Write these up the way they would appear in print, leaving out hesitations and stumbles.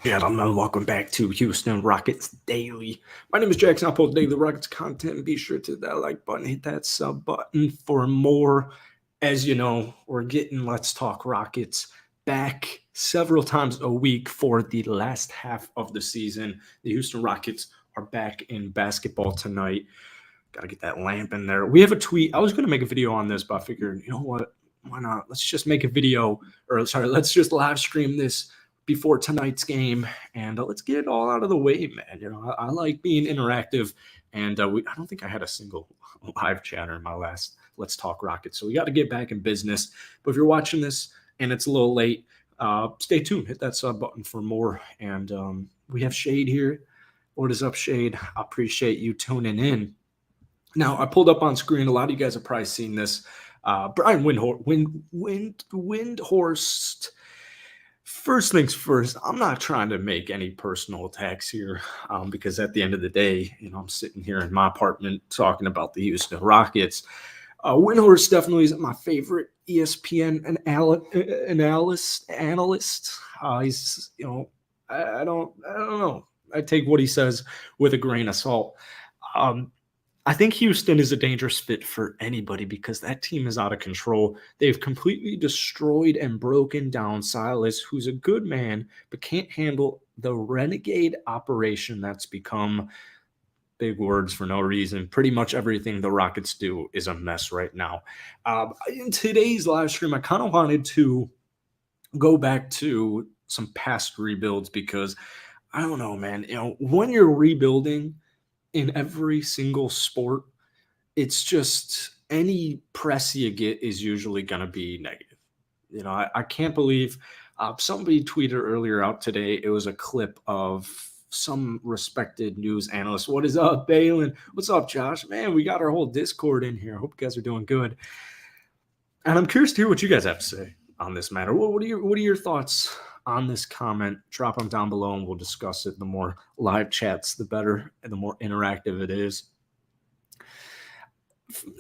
gentlemen, welcome back to Houston Rockets Daily. My name is Jackson. I post daily Rockets content. Be sure to hit that like button, hit that sub button for more. As you know, we're getting Let's Talk Rockets back several times a week for the last half of the season. The Houston Rockets are back in basketball tonight. Got to get that lamp in there. We have a tweet. I was going to make a video on this, but I figured, you know what? Why not? Let's just make a video, let's just live stream this before tonight's game, and let's get it all out of the way, man. I like being interactive, and I don't think I had a single live chatter in my last Let's Talk Rockets, so we got to get back in business. But if you're watching this and it's a little late, stay tuned. Hit that sub button for more. And we have Shade here. What is up, Shade? I appreciate you tuning in. Now, I pulled up on screen. A lot of you guys have probably seen this. Brian Windhorst. First things first, I'm not trying to make any personal attacks here because at the end of the day, I'm sitting here in my apartment talking about the Houston Rockets. Windhorst definitely isn't my favorite ESPN analyst. He's, I don't know. I take what he says with a grain of salt. I think Houston is a dangerous fit for anybody because that team is out of control. They've completely destroyed and broken down Silas, who's a good man, but can't handle the renegade operation that's become, big words for no reason. Pretty much everything the Rockets do is a mess right now. In today's live stream, I kind of wanted to go back to some past rebuilds because I don't know, man. When you're rebuilding in every single sport, it's just any press you get is usually going to be negative. I can't believe somebody tweeted earlier out today. It was a clip of some respected news analyst. What is up, Balin? What's up, Josh? Man, we got our whole Discord in here. I hope you guys are doing good. And I'm curious to hear what you guys have to say on this matter. What are your thoughts on this comment? Drop them down below and we'll discuss it. The more live chats, the better, and the more interactive it is.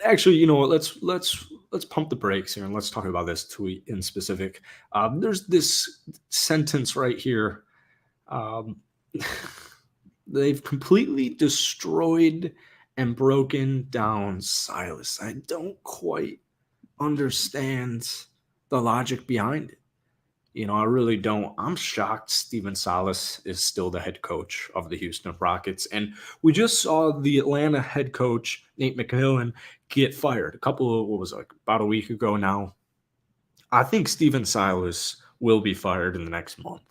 Actually, you know what? Let's pump the brakes here and let's talk about this tweet in specific. There's this sentence right here. They've completely destroyed and broken down Silas. I don't quite understand the logic behind it. I really don't. I'm shocked Steven Silas is still the head coach of the Houston Rockets. And we just saw the Atlanta head coach, Nate McMillan, get fired about a week ago now. I think Steven Silas will be fired in the next month.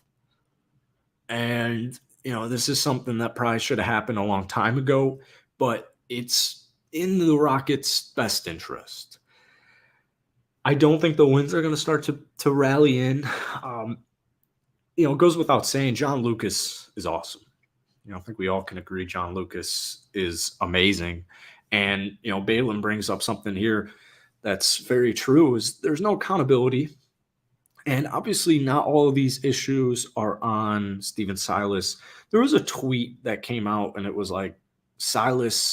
And, this is something that probably should have happened a long time ago, but it's in the Rockets' best interest. I don't think the wins are going to start to rally in. It goes without saying, John Lucas is awesome. I think we all can agree John Lucas is amazing. And, Balin brings up something here that's very true, is there's no accountability. And obviously not all of these issues are on Steven Silas. There was a tweet that came out and it was like Stone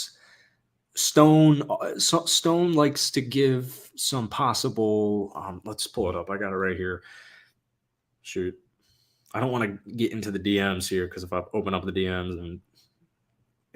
likes to give some possible, let's pull it up. I got it right here. Shoot. I don't want to get into the DMs here because if I open up the DMs and,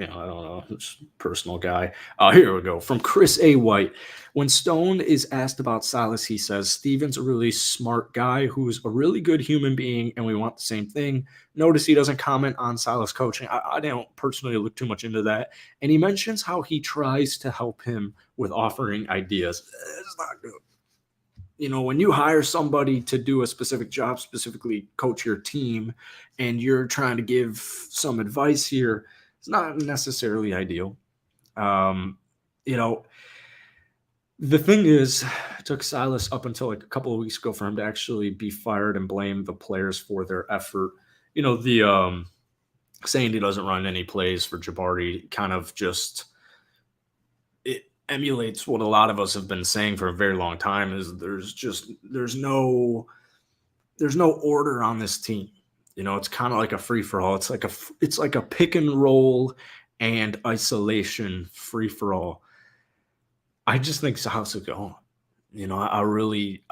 I don't know, it's a personal guy. Here we go. From Chris A. White. When Stone is asked about Silas, he says, Steven's a really smart guy who's a really good human being, and we want the same thing. Notice he doesn't comment on Silas coaching. I don't personally look too much into that. And he mentions how he tries to help him with offering ideas. It's not good. When you hire somebody to do a specific job, specifically coach your team, and you're trying to give some advice here, it's not necessarily ideal. The thing is, it took Silas up until like a couple of weeks ago for him to actually be fired and blame the players for their effort. The saying he doesn't run any plays for Jabari kind of just it emulates what a lot of us have been saying for a very long time, is there's no order on this team. It's kind of like a free for all. It's like a pick and roll and isolation free for all. I just think Silas is gone. I really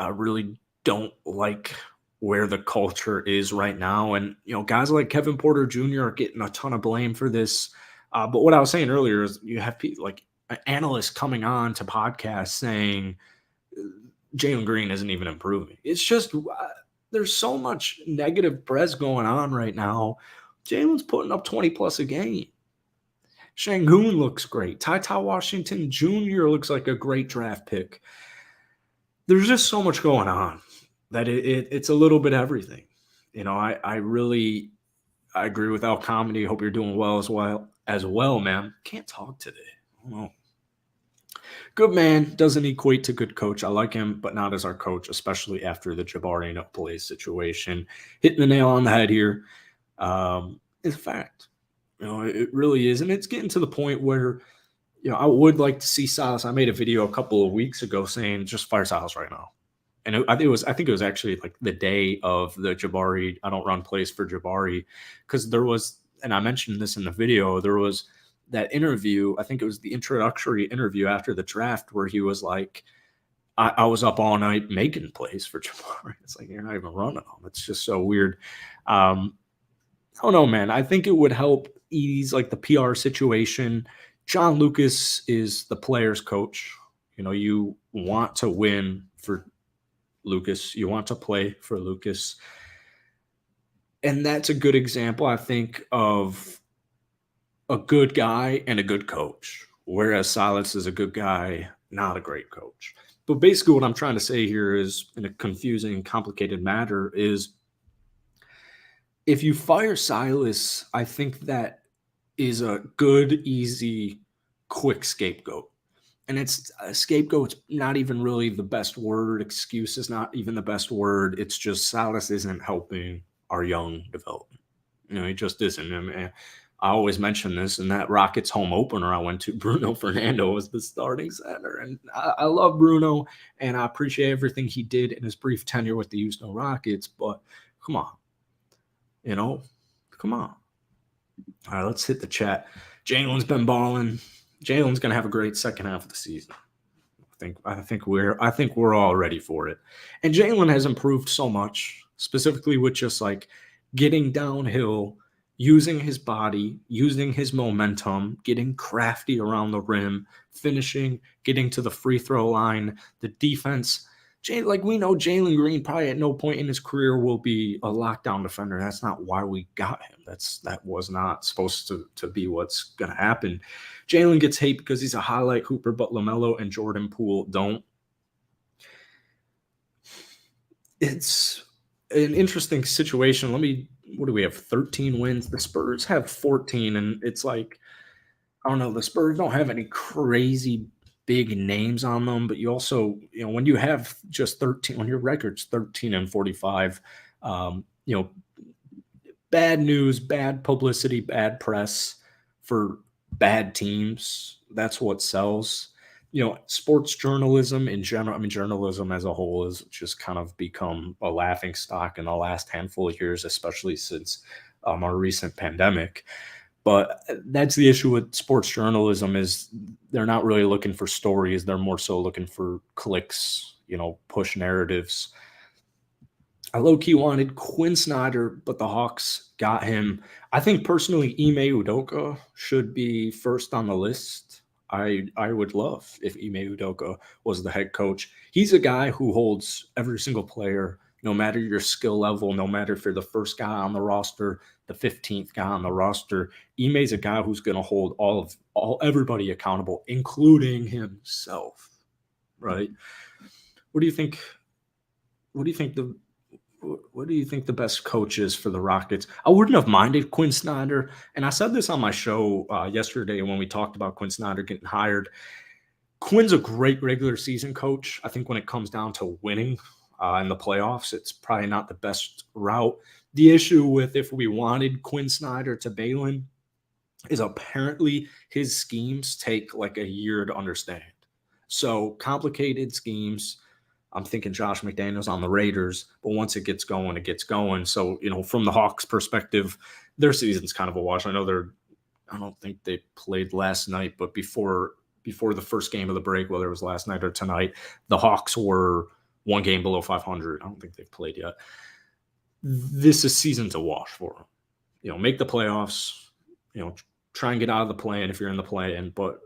don't like where the culture is right now. And, guys like Kevin Porter Jr. are getting a ton of blame for this. But what I was saying earlier is you have people like analysts coming on to podcasts saying Jalen Green isn't even improving. It's just there's so much negative press going on right now. Jalen's putting up 20 plus a game. Şengün looks great. Ty Washington Jr. looks like a great draft pick. There's just so much going on that it's a little bit everything. I really agree with Al Comedy. Hope you're doing well as well, man. Can't talk today. I don't know. Good man doesn't equate to good coach. I like him, but not as our coach, especially after the Jabari no play situation. Hitting the nail on the head here is a fact. It really is. And it's getting to the point where, I would like to see Silas. I made a video a couple of weeks ago saying just fire Silas right now. And I think it was actually like the day of the Jabari, I don't run plays for Jabari, because there was, and I mentioned this in the video, there was that interview. I think it was the introductory interview after the draft where he was like, I was up all night making plays for Jabari. It's like, you're not even running them. It's just so weird. I don't know, man. I think it would help ease like the PR situation. John Lucas is the player's coach. You want to win for Lucas. You want to play for Lucas. And that's a good example, I think, of a good guy and a good coach, whereas Silas is a good guy, not a great coach. But basically what I'm trying to say here is, in a confusing, complicated matter, is if you fire Silas, I think that is a good, easy, quick scapegoat. And it's a scapegoat's not even really the best word. Excuse is not even the best word. It's just Silas isn't helping our young development. He just isn't. I mean, I always mention this. In that Rockets home opener I went to, Bruno Fernando was the starting center. And I love Bruno, and I appreciate everything he did in his brief tenure with the Houston Rockets. But come on. Come on. All right, let's hit the chat. Jalen's been balling. Jalen's going to have a great second half of the season. I think we're all ready for it. And Jalen has improved so much, specifically with just like getting downhill, using his body, using his momentum, getting crafty around the rim, finishing, getting to the free throw line, the defense. Like we know Jalen Green probably at no point in his career will be a lockdown defender. That's not why we got him. That was not supposed to be what's going to happen. Jalen gets hate because he's a highlight hooper, but LaMelo and Jordan Poole don't. It's an interesting situation. What do we have? 13 wins. The Spurs have 14, and it's like, I don't know. The Spurs don't have any crazy big names on them, but you also, when you have just 13, when your record's 13 and 45, bad news, bad publicity, bad press for bad teams. That's what sells. Sports journalism in general, journalism as a whole has just kind of become a laughing stock in the last handful of years, especially since our recent pandemic. But that's the issue with sports journalism, is they're not really looking for stories. They're more so looking for clicks, push narratives. I low-key wanted Quinn Snyder, but the Hawks got him. I think personally Ime Udoka should be first on the list. I would love if Ime Udoka was the head coach. He's a guy who holds every single player, no matter your skill level, no matter if you're the first guy on the roster, the 15th guy on the roster. Ime's a guy who's going to hold everybody accountable, including himself, right? What do you think? What do you think the best coach is for the Rockets? I wouldn't have minded Quinn Snyder, and I said this on my show yesterday when we talked about Quinn Snyder getting hired. Quinn's a great regular season coach. I think when it comes down to winning in the playoffs, it's probably not the best route. The issue with if we wanted Quinn Snyder to bail in is apparently his schemes take like a year to understand. So complicated schemes. I'm thinking Josh McDaniels on the Raiders, but once it gets going, it gets going. So, from the Hawks' perspective, their season's kind of a wash. I don't think they played last night, but before the first game of the break, whether it was last night or tonight, the Hawks were one game below 500. I don't think they've played yet. this is season to wash for him. Make the playoffs, try and get out of the play-in if you're in the play-in, but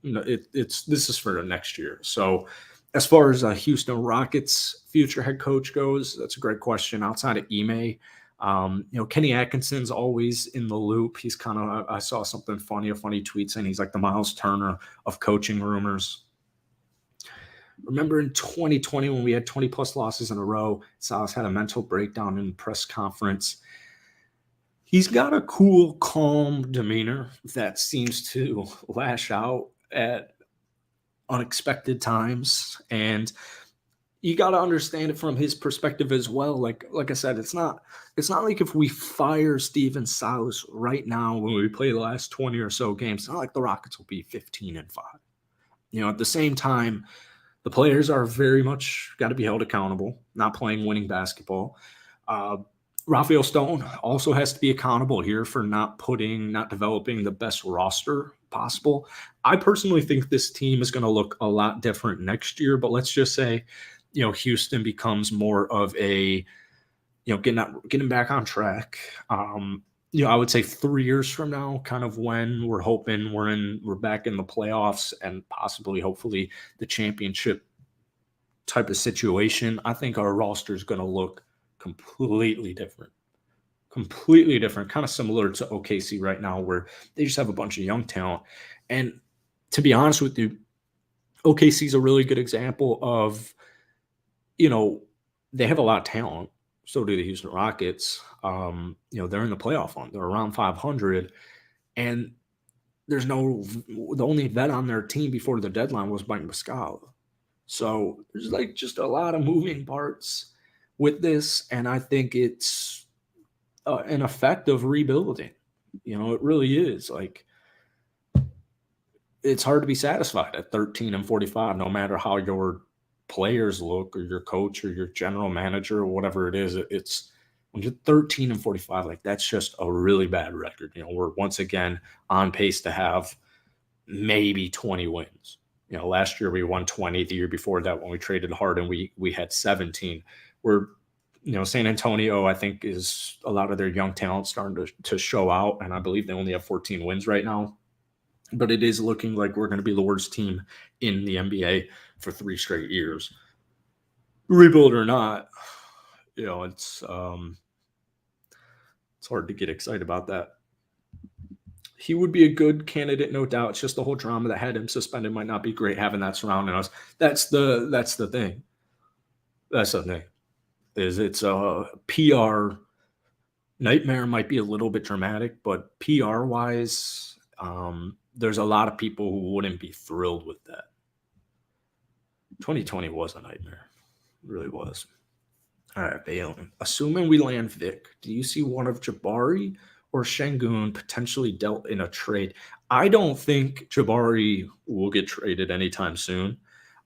this is for next year. So as far as Houston Rockets future head coach goes, that's a great question. Outside of Ime, Kenny Atkinson's always in the loop. He's kind of, I saw something funny, a funny tweet saying he's like the Miles Turner of coaching rumors. Remember in 2020 when we had 20 plus losses in a row, Silas had a mental breakdown in the press conference. He's got a cool, calm demeanor that seems to lash out at unexpected times. And you got to understand it from his perspective as well. Like I said, it's not like if we fire Steven Silas right now when we play the last 20 or so games, it's not like the Rockets will be 15-5. At the same time, the players are very much got to be held accountable, not playing winning basketball. Rafael Stone also has to be accountable here for not developing the best roster possible. I personally think this team is going to look a lot different next year, but let's just say, Houston becomes more of a, getting back on track. I would say 3 years from now, kind of when we're hoping we're back in the playoffs and possibly, hopefully, the championship type of situation. I think our roster is going to look completely different, kind of similar to OKC right now, where they just have a bunch of young talent. And to be honest with you, OKC is a really good example of, they have a lot of talent. So do the Houston Rockets. They're in the playoff hunt. They're around 500, and the only vet on their team before the deadline was Mike Muscala. So there's just a lot of moving parts with this, and I think it's an effect of rebuilding. It really is. It's hard to be satisfied at 13-45, no matter how your players look or your coach or your general manager or whatever it is. It's when you're 13-45, that's just a really bad record. We're once again on pace to have maybe 20 wins. Last year we won 20. The year before that, when we traded Harden, we had 17. We're, San Antonio, I think, is a lot of their young talent starting to show out, and I believe they only have 14 wins right now. But it is looking like we're going to be the worst team in the NBA for 3 straight years. Rebuild or not, it's hard to get excited about that. He would be a good candidate, no doubt. It's just the whole drama that had him suspended might not be great having that surrounding us. That's the thing. That's the thing. It's a PR nightmare, might be a little bit dramatic, but PR wise, there's a lot of people who wouldn't be thrilled with that. 2020 was a nightmare. It really was. All right, Balen. Assuming we land Vic, do you see one of Jabari or Şengün potentially dealt in a trade? I don't think Jabari will get traded anytime soon.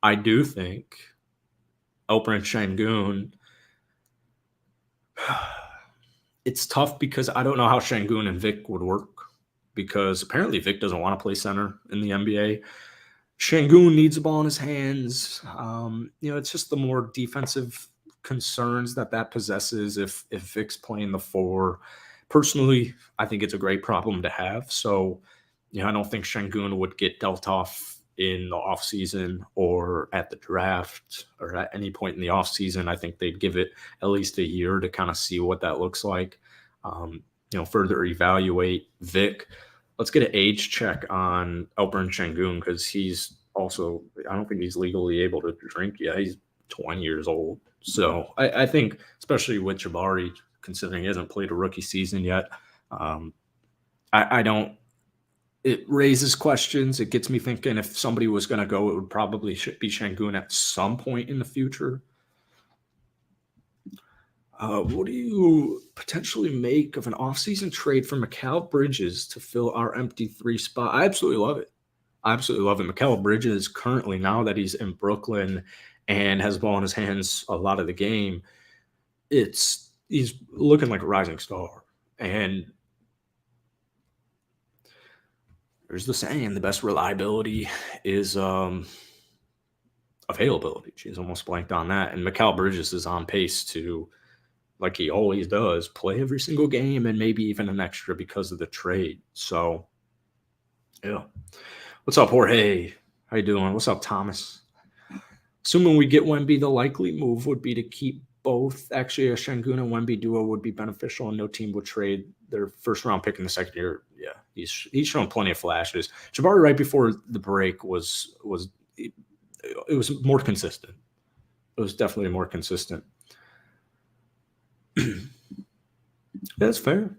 I do think Alperen Şengün, it's tough because I don't know how Şengün and Vic would work, because apparently Vic doesn't want to play center in the NBA. Şengün needs the ball in his hands. It's just the more defensive concerns that possesses if Vic's playing the 4. Personally, I think it's a great problem to have. So, I don't think Şengün would get dealt off in the offseason or at the draft or at any point in the offseason. I think they'd give it at least a year to kind of see what that looks like, further evaluate Vic. Let's get an age check on Alperen Şengün, because he's also, I don't think he's legally able to drink yet. He's 20 years old. So I think, especially with Jabari, considering he hasn't played a rookie season yet, it raises questions. It gets me thinking if somebody was going to go, it would probably be Şengün at some point in the future. What do you potentially make of an offseason trade for Macau Bridges to fill our empty 3 spot? I absolutely love it. Macau Bridges currently, now that he's in Brooklyn and has ball in his hands a lot of the game, he's looking like a rising star. And there's the saying, the best reliability is availability. She's almost blanked on that. And Macau Bridges is on pace to like he always does, play every single game and maybe even an extra because of the trade. So, yeah. What's up, Jorge? How you doing? What's up, Thomas? Assuming we get Wemby, the likely move would be to keep both. Actually, a Şengün and Wemby duo would be beneficial, and no team would trade their first round pick in the second year. Yeah, he's shown plenty of flashes. Jabari right before the break was it was more consistent. It was definitely more consistent. That's fair.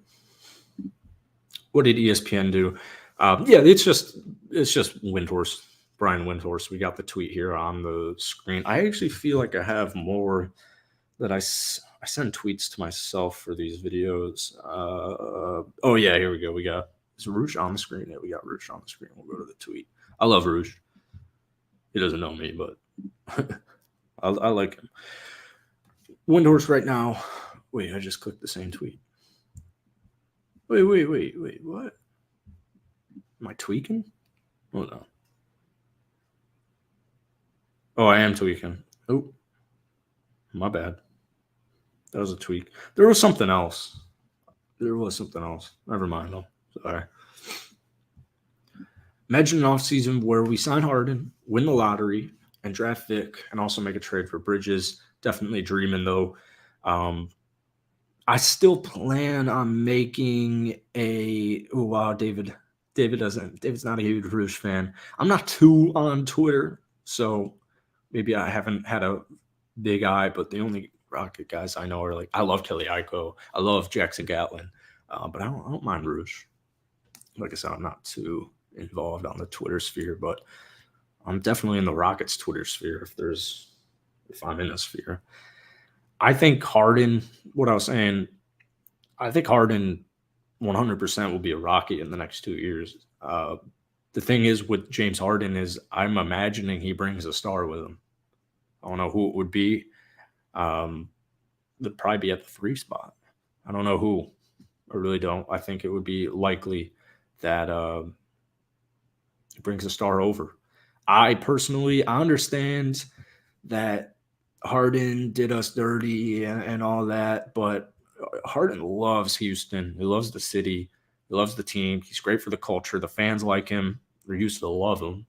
What did ESPN do? Yeah, it's just Windhorst, Brian Windhorst. We got the tweet here on the screen. I actually feel like I have more that I send tweets to myself for these videos. Oh yeah, here we go. We got is Rouge on the screen. Yeah, we got Rouge on the screen. We'll go to the tweet. I love Rouge. He doesn't know me, but I like him. Windhorst right now. Wait, I just clicked the same tweet. Wait. What? Am I tweaking? Oh no. Oh, I am tweaking. Oh, my bad. That was a tweak. There was something else. Never mind though. Sorry. Imagine an offseason where we sign Harden, win the lottery, and draft Vic, and also make a trade for Bridges. Definitely dreaming though. I still plan on making a. Oh wow, David. David's not a huge Rouge fan. I'm not too on Twitter, so maybe I haven't had a big eye. But the only Rocket guys I know are like I love Kelly Iko, I love Jackson Gatlin, but I don't mind Rouge. Like I said, I'm not too involved on the Twitter sphere, but I'm definitely in the Rockets Twitter sphere if I'm in a sphere. I think Harden, what I was saying, I think Harden 100% will be a Rocket in the next 2 years. The thing is with James Harden is I'm imagining he brings a star with him. I don't know who it would be. They'd probably be at the 3 spot. I don't know who. I really don't. I think it would be likely that he brings a star over. I understand that Harden did us dirty and all that, but Harden loves Houston. He loves the city. He loves the team. He's great for the culture. The fans like him. They're used to love him.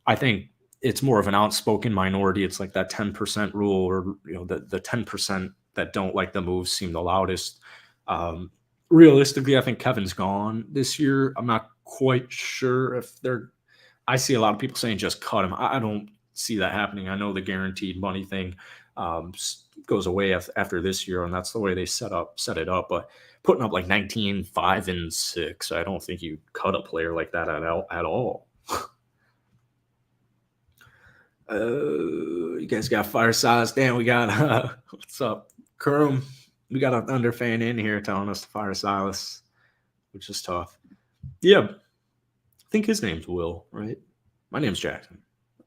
I think it's more of an outspoken minority. It's like that 10% rule, or the 10% that don't like the moves seem the loudest. Realistically, I think Kevin's gone this year. I'm not quite sure if they're. I see a lot of people saying just cut him. I don't see that happening. I know the guaranteed money thing goes away after this year, and that's the way they set it up. But putting up like 19, 5, and 6, I don't think you cut a player like that at all. You guys got Fire Silas. Damn, we got what's up, Kerm? We got an under fan in here telling us to fire Silas, which is tough. Yeah, I think his name's Will, right? My name's Jackson.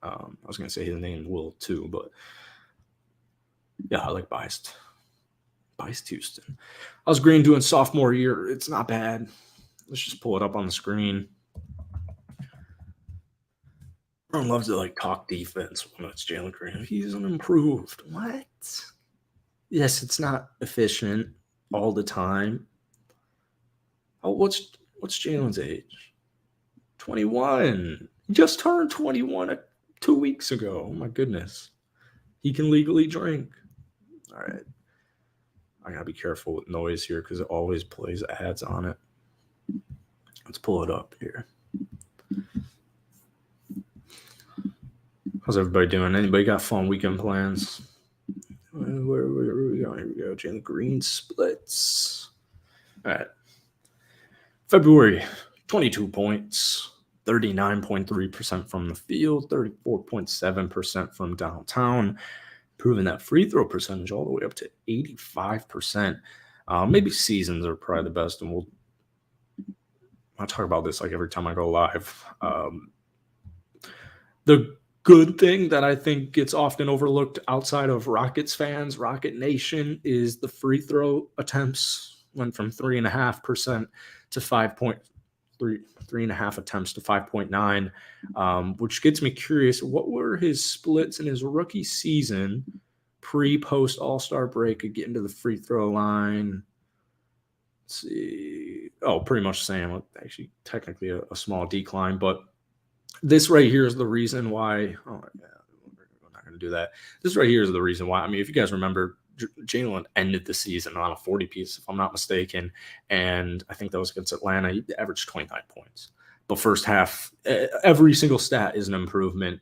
I was gonna say his name's Will too, but yeah, I like biased Houston. How's Green doing sophomore year? It's not bad. Let's just pull it up on the screen. Everyone loves to like talk defense when it's Jalen Green. He's unimproved. What? Yes, it's not efficient all the time. Oh, what's Jalen's age? 21. He just turned 21 2 weeks ago. Oh my goodness. He can legally drink. All right. I gotta be careful with noise here because it always plays ads on it. Let's pull it up here. How's everybody doing? Anybody got fun weekend plans? Where are we going? Here we go. Jalen Green splits. All right. February, 22 points, 39.3% from the field, 34.7% from downtown, proving that free throw percentage all the way up to 85%. Maybe seasons are probably the best, and I'll talk about this like every time I go live. The good thing that I think gets often overlooked outside of Rockets fans, Rocket Nation, is the free throw attempts went from 3.5% to 3.5 attempts to 5.9, which gets me curious. What were his splits in his rookie season pre-post All-Star break could get into the free throw line. Let's see. Oh, pretty much same. Actually, technically a small decline, but this right here is the reason why. Oh, yeah, we're not going to do that. This right here is the reason why. I mean, if you guys remember, Jalen ended the season on a 40-piece, if I'm not mistaken, and I think that was against Atlanta. He averaged 29 points. But first half, every single stat is an improvement.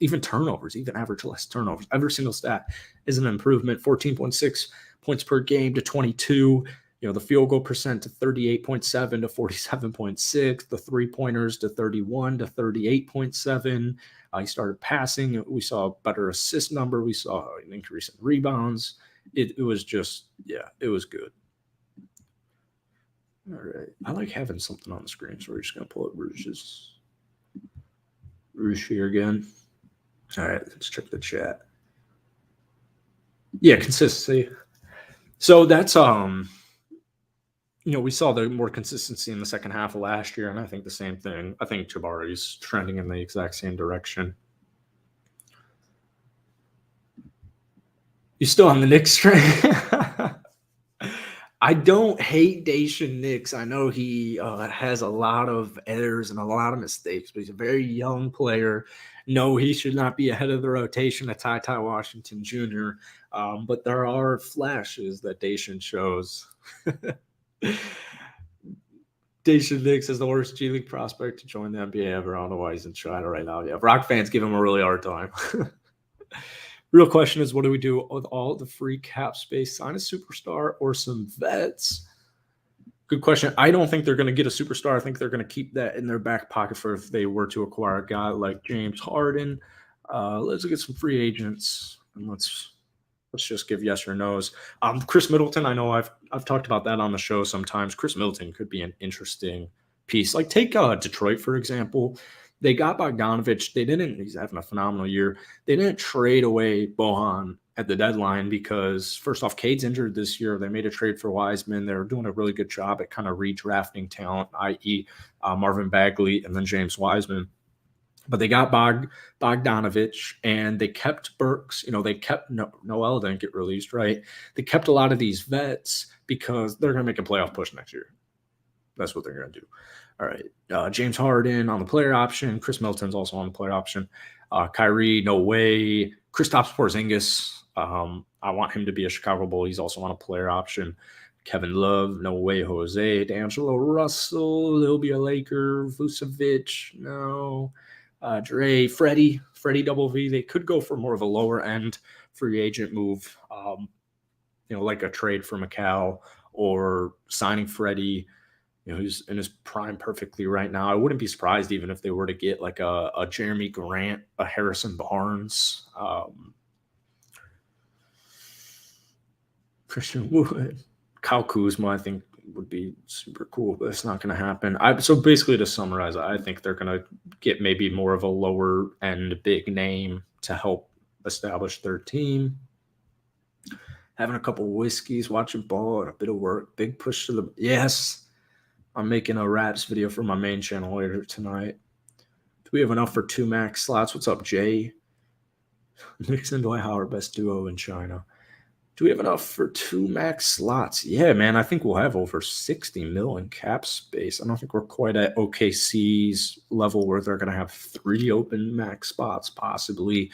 Even turnovers, even average less turnovers. Every single stat is an improvement. 14.6 points per game to 22. The field goal percent to 38.7 to 47.6. The three-pointers to 31 to 38.7. He started passing. We saw a better assist number. We saw an increase in rebounds. It was just, it was good. All right. I like having something on the screen, so we're just going to pull up Rouge here again. All right, let's check the chat. Yeah, consistency. So that's, we saw the more consistency in the second half of last year, and I think the same thing. I think Jabari's trending in the exact same direction. You still on the Knicks train? I don't hate Daishen Nix. I know he has a lot of errors and a lot of mistakes, but he's a very young player. No, he should not be ahead of the rotation at Ty Washington Jr., but there are flashes that Daishen shows. Daishen Nix is the worst G League prospect to join the NBA ever. I don't know why he's in China right now. Yeah, Rock fans give him a really hard time. Real question is, what do we do with all the free cap space? Sign a superstar or some vets? Good question. I don't think they're going to get a superstar. I think they're going to keep that in their back pocket for if they were to acquire a guy like James Harden. Let's get some free agents, and let's just give yes or no's. Chris Middleton, I know I've talked about that on the show sometimes. Chris Middleton could be an interesting piece. Like take Detroit, for example. They got Bogdanovich. He's having a phenomenal year. They didn't trade away Bohan at the deadline because, first off, Cade's injured this year. They made a trade for Wiseman. They're doing a really good job at kind of redrafting talent, i.e. Marvin Bagley and then James Wiseman. But they got Bogdanovich, and they kept Burks. They kept Noel didn't get released, right? They kept a lot of these vets because they're going to make a playoff push next year. That's what they're going to do. All right. James Harden on the player option. Chris Middleton's also on the player option. Kyrie, no way. Kristaps Porzingis. I want him to be a Chicago Bull. He's also on a player option. Kevin Love, no way. Jose, D'Angelo Russell, he'll be a Laker. Vucevic, no. Dre, Freddie Double V. They could go for more of a lower end free agent move, like a trade for Macau or signing Freddie. Who's in his prime perfectly right now. I wouldn't be surprised even if they were to get like a Jeremy Grant, a Harrison Barnes, Christian Wood, Kyle Kuzma, I think would be super cool, but it's not going to happen. So basically to summarize, I think they're going to get maybe more of a lower end big name to help establish their team. Having a couple whiskeys, watching ball, and a bit of work. Big push to the – yes. I'm making a raps video for my main channel later tonight. Do we have enough for 2 max slots? What's up, Jay? Knicks and Dwight Howard, best duo in China. Do we have enough for 2 max slots? Yeah, man, I think we'll have over 60 mil in cap space. I don't think we're quite at OKC's level where they're going to have 3 open max spots, possibly.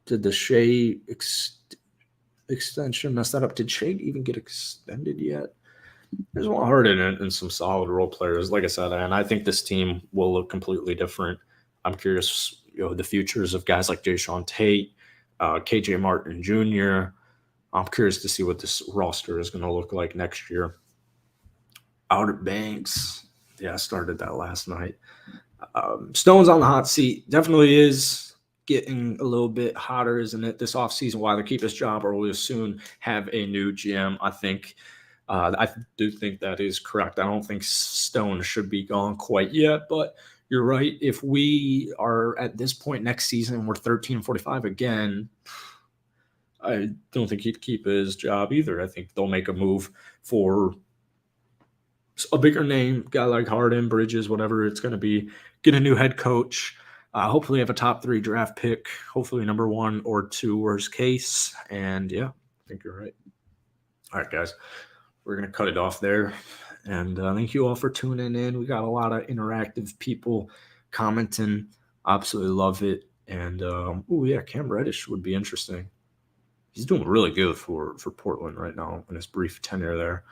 Did the Shea extension mess that up? Did Shea even get extended yet? There's one Harden and some solid role players. Like I said, and I think this team will look completely different. I'm curious, the futures of guys like Jayshawn Tate, KJ Martin Jr. I'm curious to see what this roster is going to look like next year. Outer Banks. Yeah, I started that last night. Stone's on the hot seat. Definitely is getting a little bit hotter, isn't it, this offseason? Why they keep his job, or we'll soon have a new GM, I think. I do think that is correct. I don't think Stone should be gone quite yet, but you're right. If we are at this point next season, we're 13-45 again, I don't think he'd keep his job either. I think they'll make a move for a bigger name, guy like Harden, Bridges, whatever it's going to be, get a new head coach. Hopefully, have a top 3 draft pick. Hopefully, number 1 or 2, worst case. And yeah, I think you're right. All right, guys, we're gonna cut it off there. And thank you all for tuning in. We got a lot of interactive people commenting. Absolutely love it. And oh yeah, Cam Reddish would be interesting. He's doing really good for Portland right now in his brief tenure there.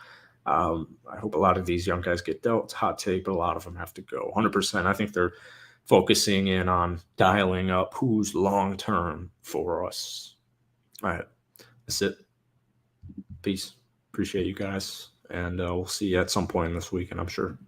I hope a lot of these young guys get dealt. It's a hot take, but a lot of them have to go. 100%. I think they're focusing in on dialing up who's long term for us. All right, that's it. Peace. Appreciate you guys, and we'll see you at some point this weekend, I'm sure.